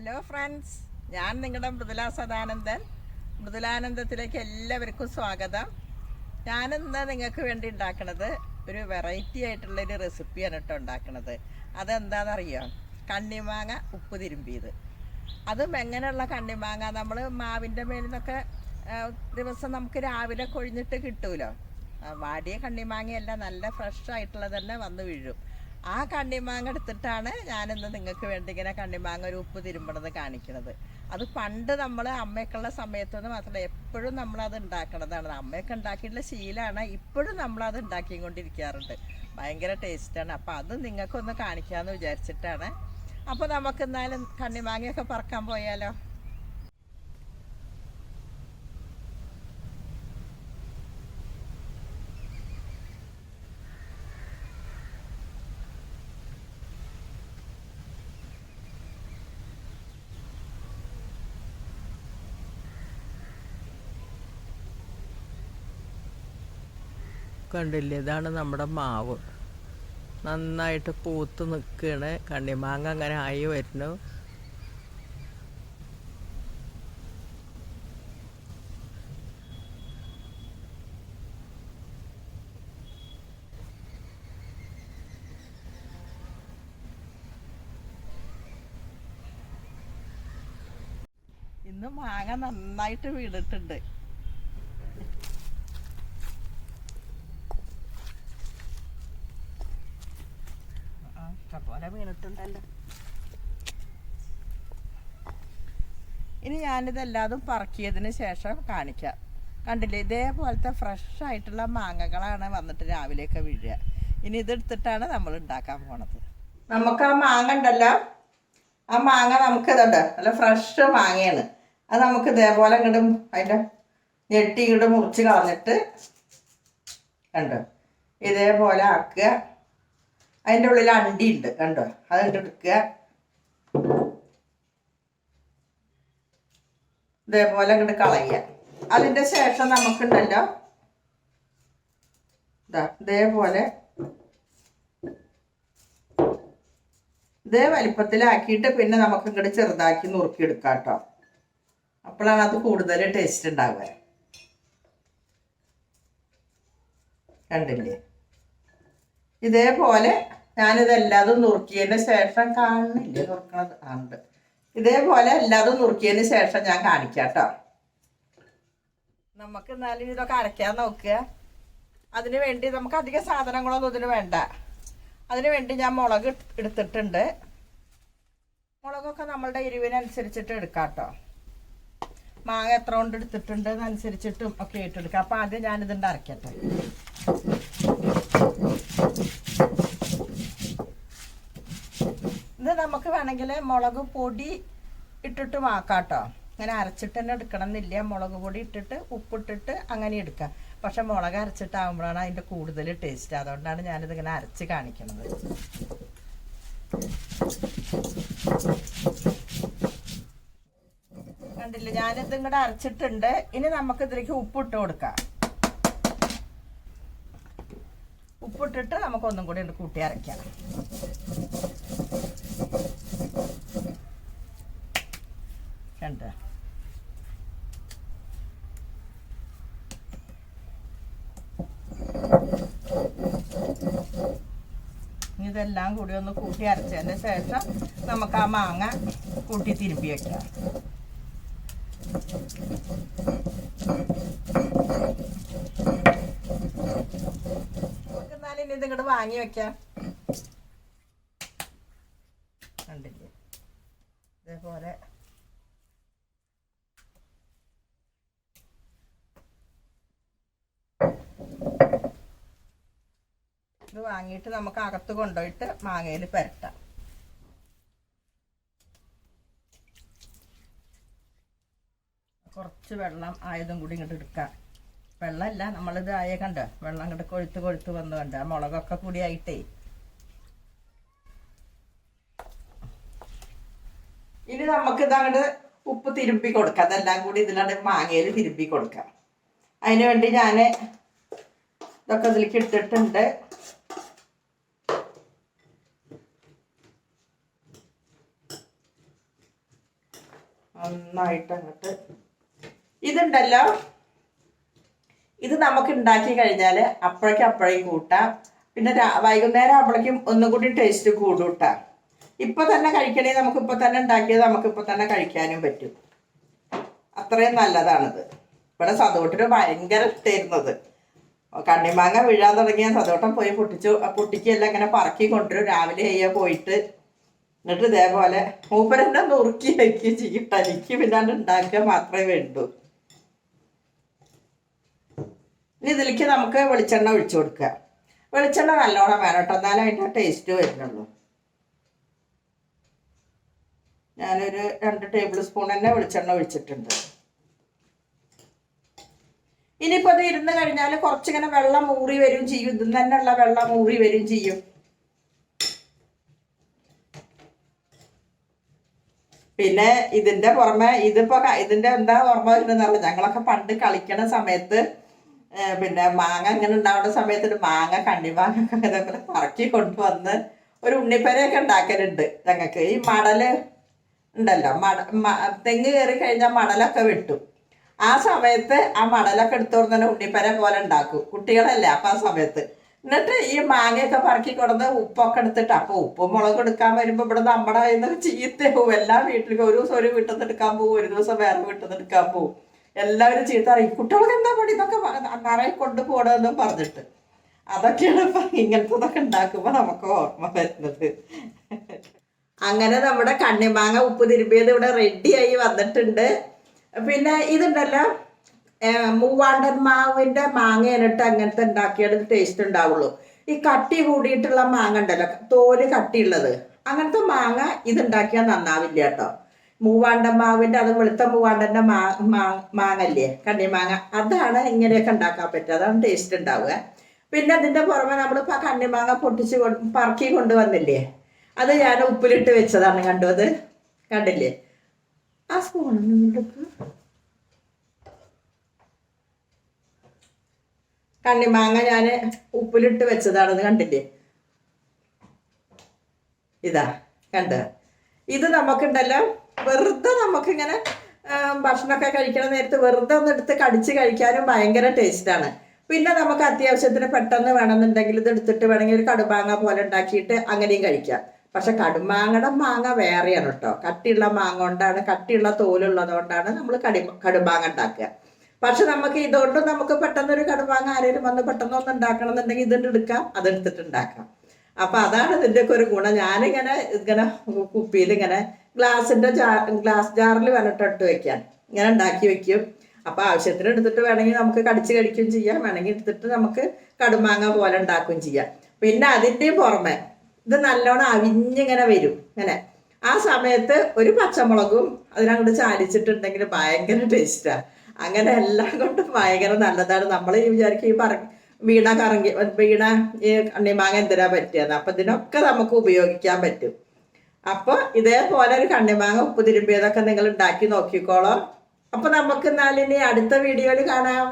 Hello friends, ഞാൻ നിങ്ങളുടെ മൃദുല സദാനന്ദൻ. മൃദുലാനന്ദത്തിലേക്ക് എല്ലാവർക്കും സ്വാഗതം. ഞാനിന്ന് നിങ്ങൾക്ക് വേണ്ടി ഉണ്ടാക്കുന്നത് ഒരു വെറൈറ്റി ആയിട്ടുള്ളൊരു റെസിപ്പിയാണ് കേട്ടോ ഉണ്ടാക്കുന്നത്. അതെന്താണെന്നറിയോ? കണ്ണിമാങ്ങ ഉപ്പ് തിരുമ്പിയത്. അതും എങ്ങനെയുള്ള കണ്ണിമാങ്ങ, നമ്മൾ മാവിൻ്റെ മേലിൽ നിന്നൊക്കെ ദിവസം നമുക്ക് രാവിലെ കൊഴിഞ്ഞിട്ട് കിട്ടുമല്ലോ. വാടിയ കണ്ണിമാങ്ങയല്ല, നല്ല ഫ്രഷ് ആയിട്ടുള്ളത് തന്നെ വന്ന് വീഴും. ആ കണ്ണിമാങ്ങ എടുത്തിട്ടാണ് ഞാനിന്ന് നിങ്ങൾക്ക് വേണ്ടി ഇങ്ങനെ കണ്ണിമാങ്ങ ഒരു ഉപ്പ് തിരുമ്പണത് കാണിക്കുന്നത്. അത് പണ്ട് നമ്മൾ അമ്മയൊക്കെയുള്ള സമയത്തൊന്നും മാത്രമല്ല, എപ്പോഴും നമ്മളത് ഉണ്ടാക്കണതാണ്. അമ്മയൊക്കെ ഉണ്ടാക്കിയിട്ടുള്ള ശീലമാണ്. ഇപ്പോഴും നമ്മളത് ഉണ്ടാക്കിക്കൊണ്ടിരിക്കാറുണ്ട്. ഭയങ്കര ടേസ്റ്റാണ്. അപ്പോൾ അത് നിങ്ങൾക്കൊന്ന് കാണിക്കാമെന്ന് വിചാരിച്ചിട്ടാണ്. അപ്പോൾ നമുക്ക് എന്നാലും കണ്ണിമാങ്ങയൊക്കെ പറക്കാൻ പോയാലോ? കണ്ടില്ലേ, ഇതാണ് നമ്മുടെ മാവ്. നന്നായിട്ട് പൂത്ത് നിൽക്കുകയാണ്. കണ്ണിമാങ്ങ അങ്ങനെ ആയി വരുന്നു. ഇന്ന് മാങ്ങ നന്നായിട്ട് വീണിട്ടുണ്ട്. പോലെ വീണിട്ടുണ്ടല്ലോ. ഇനി ഞാനിതെല്ലാതും പറക്കിയതിന് ശേഷം കാണിക്കാം. കണ്ടില്ലേ, ഇതേപോലത്തെ ഫ്രഷ് ആയിട്ടുള്ള മാങ്ങകളാണ് വന്നിട്ട് രാവിലെയൊക്കെ വീഴുക. ഇനി ഇതെടുത്തിട്ടാണ് നമ്മൾ ഉണ്ടാക്കാൻ പോണത്. നമുക്ക് ആ മാങ്ങ ഉണ്ടല്ലോ, ആ മാങ്ങ നമുക്ക് ഇതുണ്ട്, നല്ല ഫ്രഷ് മാങ്ങയാണ്. അത് നമുക്ക് ഇതേപോലെ ഇങ്ങോട്ടും അതിൻ്റെ ഞെട്ടി ഇങ്ങോട്ട് മുറിച്ച് കളഞ്ഞിട്ട് കണ്ടോ ഇതേപോലെ ആക്കുക. അതിൻ്റെ ഉള്ളിൽ അണ്ടി ഉണ്ട് കണ്ടോ, അത് എടുക്കുക. ഇതേപോലെ ഇങ്ങോട്ട് കളയുക. അതിൻ്റെ ശേഷം നമുക്കുണ്ടല്ലോ ഇതേപോലെ ഇതേ വലിപ്പത്തിലാക്കിയിട്ട് പിന്നെ നമുക്ക് ഇങ്ങോട്ട് ചെറുതാക്കി നുറുക്കിയെടുക്കാം കേട്ടോ. അപ്പോഴാണ് അത് കൂടുതൽ ടേസ്റ്റ് ഉണ്ടാവുക. കണ്ടില്ലേ, ഇതേപോലെ ഞാനിതെല്ലാതും നുറുക്കിയതിന് ശേഷം കാണുന്നില്ലേ, നുറുക്കണത് ഉണ്ട്. ഇതേപോലെ എല്ലാതും നുറുക്കിയതിന് ശേഷം ഞാൻ കാണിക്കാം കേട്ടോ. നമുക്ക് എന്നാലും ഇതൊക്കെ അരയ്ക്കാൻ നോക്കുക. അതിന് വേണ്ടി നമുക്ക് അധികം സാധനങ്ങളൊന്നും ഇതിന് വേണ്ട. അതിന് വേണ്ടി ഞാൻ മുളക് എടുത്തിട്ടുണ്ട്. മുളകൊക്കെ നമ്മളുടെ എരിവിനനുസരിച്ചിട്ട് എടുക്കാം കേട്ടോ. മാങ്ങ എത്ര കൊണ്ട് എടുത്തിട്ടുണ്ട് എന്നനുസരിച്ചിട്ടും ഒക്കെ ഇട്ടെടുക്കാം. അപ്പം ആദ്യം ഞാനിതുണ്ട് അരയ്ക്കട്ടെ. ഇത് നമുക്ക് വേണമെങ്കിൽ മുളക് പൊടി ഇട്ടിട്ട് ആക്കാട്ടോ. ഇങ്ങനെ അരച്ചിട്ട് തന്നെ എടുക്കണം എന്നില്ല. മുളക് പൊടി ഇട്ടിട്ട് ഉപ്പിട്ടിട്ട് അങ്ങനെ എടുക്കാം. പക്ഷെ മുളക് അരച്ചിട്ടാകുമ്പോഴാണ് അതിൻ്റെ കൂടുതൽ ടേസ്റ്റ്. അതുകൊണ്ടാണ് ഞാനിതിങ്ങനെ അരച്ച് കാണിക്കുന്നത്. കണ്ടില്ലേ, ഞാനിത് ഇങ്ങോട്ട് അരച്ചിട്ടുണ്ട്. ഇനി നമുക്ക് ഇതിലേക്ക് ഉപ്പിട്ട് കൊടുക്കാം. ഉപ്പിട്ടിട്ട് നമുക്കൊന്നും കൂടി കൂട്ടി അരയ്ക്കാം. കണ്ടോ, ഇതെല്ലാം കൂടി ഒന്ന് കൂട്ടി അരച്ചതിന് ശേഷം നമുക്ക് ആ മാങ്ങ കൂട്ടി തിരുമ്പി വയ്ക്കാം. നമുക്ക് എന്നാലും ഇനി ഇതിങ്ങോട്ട് വാങ്ങി വെക്കാം. കണ്ടില്ലേ, ഇതേപോലെ ഇത് വാങ്ങിയിട്ട് നമുക്ക് അകത്ത് കൊണ്ടുപോയിട്ട് മാങ്ങയിൽ പുരട്ടാം. കുറച്ച് വെള്ളം ആയതും കൂടി ഇങ്ങോട്ട് എടുക്കാം. വെള്ളമല്ല, നമ്മളിത് ആയ കണ്ടോ, വെള്ളം ഇങ്ങോട്ട് കൊഴുത്ത് വന്ന് കണ്ടോ, മുളകൊക്കെ കൂടി ആയിട്ടേ. ഇനി നമുക്കിത് അങ്ങോട്ട് ഉപ്പ് തിരുമ്പി കൊടുക്കാം. അതെല്ലാം കൂടി ഇതിലാണ് മാങ്ങയിൽ തിരുമ്പി കൊടുക്കാം. അതിന് വേണ്ടി ഞാൻ ഇതൊക്കെ ഇതിലേക്ക് ഇട്ടിട്ടുണ്ട്. നന്നായിട്ട് അങ്ങോട്ട് ഇതുണ്ടല്ലോ, ഇത് നമുക്ക് ഉണ്ടാക്കി കഴിഞ്ഞാൽ അപ്പോഴേക്കും കൂട്ടാം. പിന്നെ വൈകുന്നേരം ആകുമ്പോഴേക്കും ഒന്നും കൂടി ടേസ്റ്റ് കൂടും കേട്ടോ. ഇപ്പം തന്നെ കഴിക്കണേ നമുക്കിപ്പോൾ തന്നെ ഉണ്ടാക്കിയത് നമുക്കിപ്പോൾ തന്നെ കഴിക്കാനും പറ്റും. അത്രയും നല്ലതാണിത്. ഇവിടെ സതോട്ടിന് ഭയങ്കര ഇഷ്ടമായിരുന്നത്. കണ്ണിമാങ്ങ വീഴാൻ തുടങ്ങിയ സതോട്ടം പോയി പൊട്ടിക്കെല്ലാം ഇങ്ങനെ പറക്കി കൊണ്ടുവരും. രാവിലെ പോയിട്ട് എന്നിട്ട് ഇതേപോലെ മൂപ്പരെന്നെ നുറുക്കി വയ്ക്കുകയും ചെയ്യും. തനിക്ക് പിന്നാണ്ട് ഉണ്ടാക്കുക മാത്രമേ വേണ്ടൂ. ഇനി ഇതിലേക്ക് നമുക്ക് വെളിച്ചെണ്ണ ഒഴിച്ചു കൊടുക്കുക. വെളിച്ചെണ്ണ നല്ലോണം വേണം കേട്ടോ, എന്നാലും അതിൻ്റെ ടേസ്റ്റ് വരുന്നുള്ളൂ. ഞാനൊരു 2 ടേബിൾ സ്പൂൺ തന്നെ വെളിച്ചെണ്ണ ഒഴിച്ചിട്ടുണ്ട്. ഇനിയിപ്പോൾ അത് ഇരുന്ന് കഴിഞ്ഞാൽ കുറച്ചിങ്ങനെ വെള്ളം ഊറി വരും ചെയ്യും. ഇതിൽ തന്നെയുള്ള വെള്ളം ഊറി വരും ചെയ്യും. പിന്നെ ഇതിൻ്റെ പുറമെ ഇതിൻ്റെ എന്താ ഓർമ്മ വരുന്നതെന്നല്ല, ഞങ്ങളൊക്കെ പണ്ട് കളിക്കണ സമയത്ത് പിന്നെ മാങ്ങ ഇങ്ങനെ ഉണ്ടാവുന്ന സമയത്ത് മാങ്ങ കണ്ണിമാങ്ങ ഇതേപോലെ പറക്കി കൊണ്ടുവന്ന് ഒരു ഉണ്ണിപ്പരയൊക്കെ ഉണ്ടാക്കലുണ്ട് ഞങ്ങൾക്ക്. ഈ മടല് ഉണ്ടല്ലോ, തെങ്ങ് കയറി കഴിഞ്ഞാൽ മടലൊക്കെ വെട്ടും. ആ സമയത്ത് ആ മടലൊക്കെ എടുത്തോണ്ട് തന്നെ ഉണ്ണിപ്പര പോലെ ഉണ്ടാക്കും കുട്ടികളല്ലേ അപ്പം ആ സമയത്ത്. എന്നിട്ട് ഈ മാങ്ങയൊക്കെ പറക്കി കൊടുന്ന് ഉപ്പൊക്കെ എടുത്തിട്ട്, അപ്പോൾ ഉപ്പും മുളകും എടുക്കാൻ വരുമ്പോൾ ഇവിടെ നമ്മുടെ കയ്യിൽ നിന്ന് ചീത്തയാവും. എല്ലാ വീട്ടിലും ഒരു ദിവസം ഒരു വീട്ടിൽ നിന്ന് എടുക്കാൻ പോകും, ഒരു ദിവസം വേറെ വീട്ടിൽ നിന്ന് എടുക്കാൻ പോകും. എല്ലാവരും ചീത്ത അറിയും, കുട്ടികൾക്ക് എന്താ പണി ഇതൊക്കെ നിറയെ കൊണ്ടുപോകണമെന്നും പറഞ്ഞിട്ട്. അതൊക്കെയാണ് ഇപ്പം ഇങ്ങനത്തതൊക്കെ ഉണ്ടാക്കുമ്പോൾ നമുക്ക് ഓർമ്മ വരുന്നത്. അങ്ങനെ നമ്മുടെ കണ്ണിമാങ്ങ ഉപ്പ് തിരുമ്പിയത് ഇവിടെ റെഡിയായി വന്നിട്ടുണ്ട്. പിന്നെ ഇതുണ്ടല്ലോ, മൂവാണ്ടൻ മാവിൻ്റെ മാങ്ങയിലിട്ട് അങ്ങനത്തെ ഉണ്ടാക്കിയത് ടേസ്റ്റ് ഉണ്ടാവുള്ളൂ. ഈ കട്ടി കൂടിയിട്ടുള്ള മാങ്ങ ഉണ്ടല്ലോ, തോല് കട്ടിയുള്ളത്, അങ്ങനത്തെ മാങ്ങ ഇതുണ്ടാക്കിയാൽ നന്നാവില്ല കേട്ടോ. മൂവാണ്ടൻ മാവിൻ്റെ, അത് വെളുത്ത മൂവാണ്ടൻ്റെ മാങ്ങല്ലേ, കണ്ണിമാങ്ങ, അതാണ് ഇങ്ങനെയൊക്കെ ഉണ്ടാക്കാൻ പറ്റുക. അതാണ് ടേസ്റ്റ് ഉണ്ടാവുക. പിന്നെ അതിൻ്റെ പുറമെ നമ്മളിപ്പോൾ കണ്ണിമാങ്ങ പൊട്ടിച്ച് പറക്കി കൊണ്ടുവന്നില്ലേ, അത് ഞാൻ ഉപ്പിലിട്ട് വെച്ചതാണ്. കണ്ടു, അത് കണ്ടില്ലേ? ആ സ്പൂണൊന്നും കണ്ണിമാങ്ങ ഞാൻ ഉപ്പിലിട്ട് വെച്ചതാണെന്ന് കണ്ടില്ലേ? ഇതാ കണ്ട. ഇത് നമുക്കുണ്ടല്ലോ, വെറുതെ നമുക്കിങ്ങനെ ഭക്ഷണമൊക്കെ കഴിക്കണ നേരത്ത് വെറുതെ ഒന്ന് എടുത്ത് കടിച്ച് കഴിക്കാനും ഭയങ്കര ടേസ്റ്റാണ്. പിന്നെ നമുക്ക് അത്യാവശ്യത്തിന് പെട്ടെന്ന് വേണമെന്നുണ്ടെങ്കിൽ ഇത് എടുത്തിട്ട് വേണമെങ്കിൽ ഒരു കടുമാങ്ങ പോലെ ഉണ്ടാക്കിയിട്ട് അങ്ങനെയും കഴിക്കാം. പക്ഷെ കടുമാങ്ങയുടെ മാങ്ങ വേറെയാണ് കേട്ടോ. കട്ടിയുള്ള മാങ്ങ കൊണ്ടാണ്, കട്ടിയുള്ള തോലുള്ളത് കൊണ്ടാണ് നമ്മൾ കടുമാങ്ങ ഉണ്ടാക്കുക. പക്ഷെ നമുക്ക് ഇതുകൊണ്ട് നമുക്ക് പെട്ടെന്ന് ഒരു കടുമാങ്ങ ആരെങ്കിലും വന്ന് പെട്ടെന്ന് ഒന്ന് ഉണ്ടാക്കണം എന്നുണ്ടെങ്കിൽ ഇതുകൊണ്ട് എടുക്കാം, അതെടുത്തിട്ട് ഉണ്ടാക്കാം. അപ്പം അതാണ് ഇതിൻ്റെയൊക്കെ ഒരു ഗുണം. ഞാനിങ്ങനെ കുപ്പിയിൽ ഇങ്ങനെ ഗ്ലാസ് ജാറിൽ വന്നിട്ട് വെക്കാൻ ഇങ്ങനെ ഉണ്ടാക്കി വെക്കും. അപ്പോൾ ആവശ്യത്തിന് എടുത്തിട്ട് വേണമെങ്കിൽ നമുക്ക് കടിച്ച് കഴിക്കുകയും ചെയ്യാം, വേണമെങ്കിൽ എടുത്തിട്ട് നമുക്ക് കടുമാങ്ങ പോലെ ഉണ്ടാക്കുകയും ചെയ്യാം. പിന്നെ അതിൻ്റെ പുറമെ ഇത് നല്ലോണം അവിഞ്ഞിങ്ങനെ വരും ഇങ്ങനെ. ആ സമയത്ത് ഒരു പച്ചമുളകും അതിനങ്ങോട്ട് ചാലിച്ചിട്ടുണ്ടെങ്കിൽ ഭയങ്കര ടേസ്റ്റാണ്. അങ്ങനെ എല്ലാം കൊണ്ടും ഭയങ്കര നല്ലതാണ്. നമ്മൾ ഈ വിചാരിക്കും ഈ വീണ ഈ കണ്ണിമാങ്ങ എന്തിനാ പറ്റിയത്, അപ്പം ഇതിനൊക്കെ നമുക്ക് ഉപയോഗിക്കാൻ പറ്റും. അപ്പോൾ ഇതേപോലെ ഒരു കണ്ണിമാങ്ങ ഉപ്പ് തിരുമ്പിയതൊക്കെ നിങ്ങൾ ഉണ്ടാക്കി നോക്കിക്കോളോ. അപ്പോൾ നമുക്ക് എന്നാലിനി അടുത്ത വീഡിയോയിൽ കാണാം.